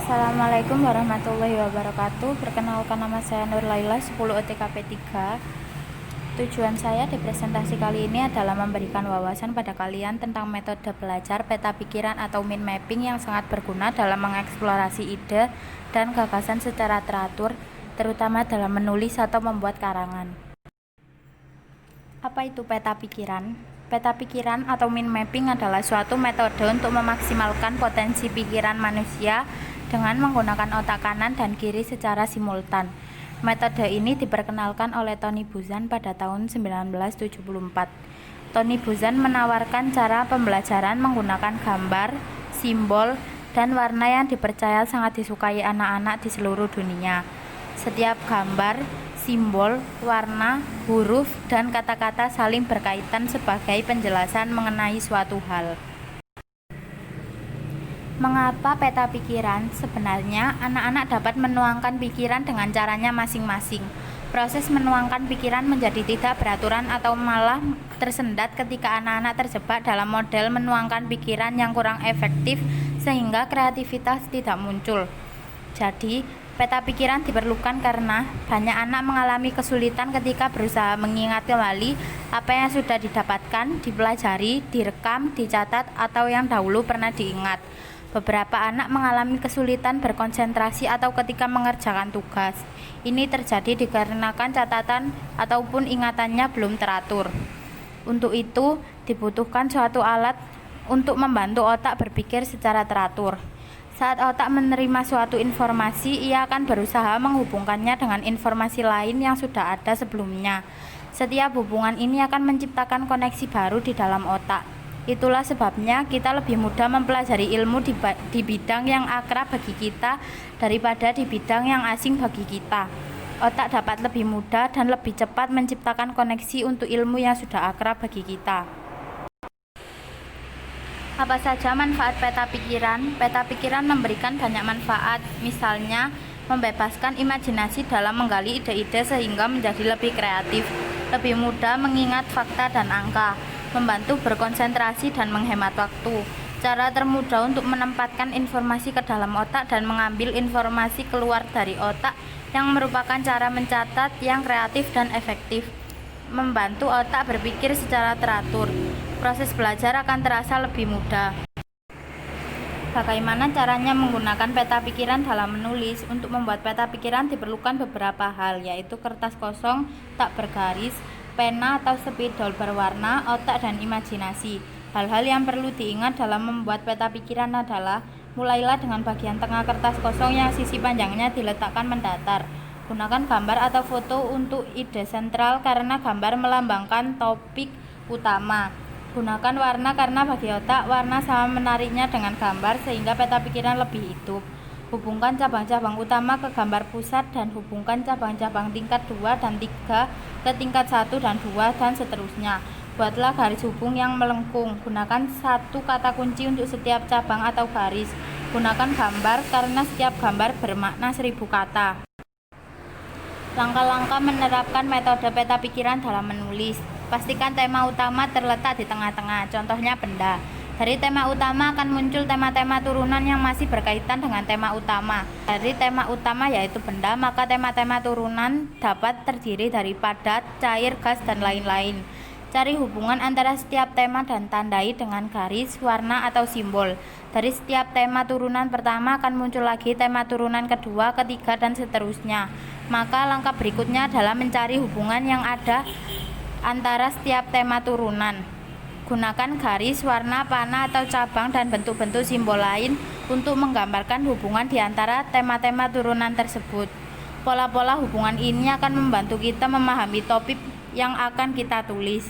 Assalamualaikum warahmatullahi wabarakatuh. Perkenalkan, nama saya Nur Laila, 10 OTKP 3. Tujuan saya di presentasi kali ini adalah memberikan wawasan pada kalian tentang metode belajar peta pikiran atau mind mapping yang sangat berguna dalam mengeksplorasi ide dan gagasan secara teratur, terutama dalam menulis atau membuat karangan. Apa itu peta pikiran? Peta pikiran atau mind mapping adalah suatu metode untuk memaksimalkan potensi pikiran manusia dengan menggunakan otak kanan dan kiri secara simultan. Metode ini diperkenalkan oleh Tony Buzan pada tahun 1974. Tony Buzan menawarkan cara pembelajaran menggunakan gambar, simbol, dan warna yang dipercaya sangat disukai anak-anak di seluruh dunia. Setiap gambar, simbol, warna, huruf, dan kata-kata saling berkaitan sebagai penjelasan mengenai suatu hal. Mengapa peta pikiran? Sebenarnya, anak-anak dapat menuangkan pikiran dengan caranya masing-masing. Proses menuangkan pikiran menjadi tidak beraturan atau malah tersendat ketika anak-anak terjebak dalam model menuangkan pikiran yang kurang efektif sehingga kreativitas tidak muncul. Jadi, peta pikiran diperlukan karena banyak anak mengalami kesulitan ketika berusaha mengingat kembali apa yang sudah didapatkan, dipelajari, direkam, dicatat, atau yang dahulu pernah diingat. Beberapa anak mengalami kesulitan berkonsentrasi atau ketika mengerjakan tugas. Ini terjadi dikarenakan catatan ataupun ingatannya belum teratur. Untuk itu, dibutuhkan suatu alat untuk membantu otak berpikir secara teratur. Saat otak menerima suatu informasi, ia akan berusaha menghubungkannya dengan informasi lain yang sudah ada sebelumnya. Setiap hubungan ini akan menciptakan koneksi baru di dalam otak. Itulah sebabnya kita lebih mudah mempelajari ilmu di bidang yang akrab bagi kita daripada di bidang yang asing bagi kita. Otak dapat lebih mudah dan lebih cepat menciptakan koneksi untuk ilmu yang sudah akrab bagi kita. Apa saja manfaat peta pikiran? Peta pikiran memberikan banyak manfaat, misalnya membebaskan imajinasi dalam menggali ide-ide sehingga menjadi lebih kreatif, lebih mudah mengingat fakta dan angka, membantu berkonsentrasi dan menghemat waktu. Cara termudah untuk menempatkan informasi ke dalam otak dan mengambil informasi keluar dari otak yang merupakan cara mencatat yang kreatif dan efektif, membantu otak berpikir secara teratur. Proses belajar akan terasa lebih mudah. Bagaimana caranya menggunakan peta pikiran dalam menulis? Untuk membuat peta pikiran diperlukan beberapa hal, yaitu kertas kosong, tak bergaris, pena atau spidol berwarna, otak, dan imajinasi. Hal-hal yang perlu diingat dalam membuat peta pikiran adalah: mulailah dengan bagian tengah kertas kosong yang sisi panjangnya diletakkan mendatar. Gunakan gambar atau foto untuk ide sentral karena gambar melambangkan topik utama. Gunakan warna karena bagi otak, warna sama menariknya dengan gambar sehingga peta pikiran lebih hidup. Hubungkan cabang-cabang utama ke gambar pusat dan hubungkan cabang-cabang tingkat 2 dan 3 ke tingkat 1 dan 2 dan seterusnya. Buatlah garis hubung yang melengkung. Gunakan satu kata kunci untuk setiap cabang atau garis. Gunakan gambar karena setiap gambar bermakna 1000 kata. Langkah-langkah menerapkan metode peta pikiran dalam menulis. Pastikan tema utama terletak di tengah-tengah, contohnya benda. Dari tema utama akan muncul tema-tema turunan yang masih berkaitan dengan tema utama. Dari tema utama yaitu benda, maka tema-tema turunan dapat terdiri dari padat, cair, gas, dan lain-lain. Cari hubungan antara setiap tema dan tandai dengan garis, warna, atau simbol. Dari setiap tema turunan pertama akan muncul lagi tema turunan kedua, ketiga, dan seterusnya. Maka langkah berikutnya adalah mencari hubungan yang ada antara setiap tema turunan. Gunakan garis, warna, panah, atau cabang dan bentuk-bentuk simbol lain untuk menggambarkan hubungan di antara tema-tema turunan tersebut. Pola-pola hubungan ini akan membantu kita memahami topik yang akan kita tulis.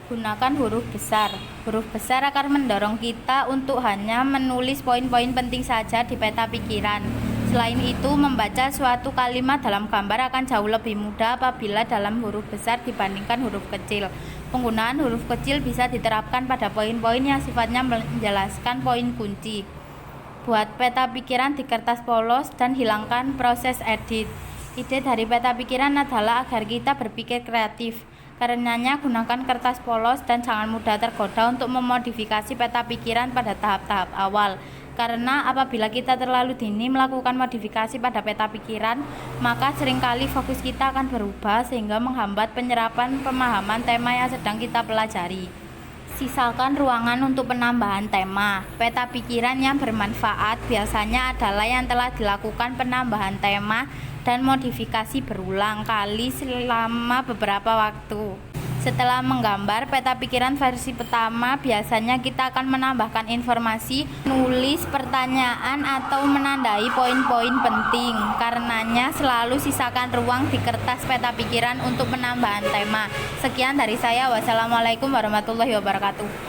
Gunakan huruf besar. Huruf besar akan mendorong kita untuk hanya menulis poin-poin penting saja di peta pikiran. Selain itu, membaca suatu kalimat dalam gambar akan jauh lebih mudah apabila dalam huruf besar dibandingkan huruf kecil. Penggunaan huruf kecil bisa diterapkan pada poin-poin yang sifatnya menjelaskan poin kunci. Buat peta pikiran di kertas polos dan hilangkan proses edit. Ide dari peta pikiran adalah agar kita berpikir kreatif. Karenanya, gunakan kertas polos dan jangan mudah tergoda untuk memodifikasi peta pikiran pada tahap-tahap awal. Karena apabila kita terlalu dini melakukan modifikasi pada peta pikiran, maka seringkali fokus kita akan berubah sehingga menghambat penyerapan pemahaman tema yang sedang kita pelajari. Sisakan ruangan untuk penambahan tema. Peta pikiran yang bermanfaat biasanya adalah yang telah dilakukan penambahan tema dan modifikasi berulang kali selama beberapa waktu. Setelah menggambar peta pikiran versi pertama, biasanya kita akan menambahkan informasi, nulis pertanyaan, atau menandai poin-poin penting. Karenanya selalu sisakan ruang di kertas peta pikiran untuk penambahan tema. Sekian dari saya. Wassalamualaikum warahmatullahi wabarakatuh.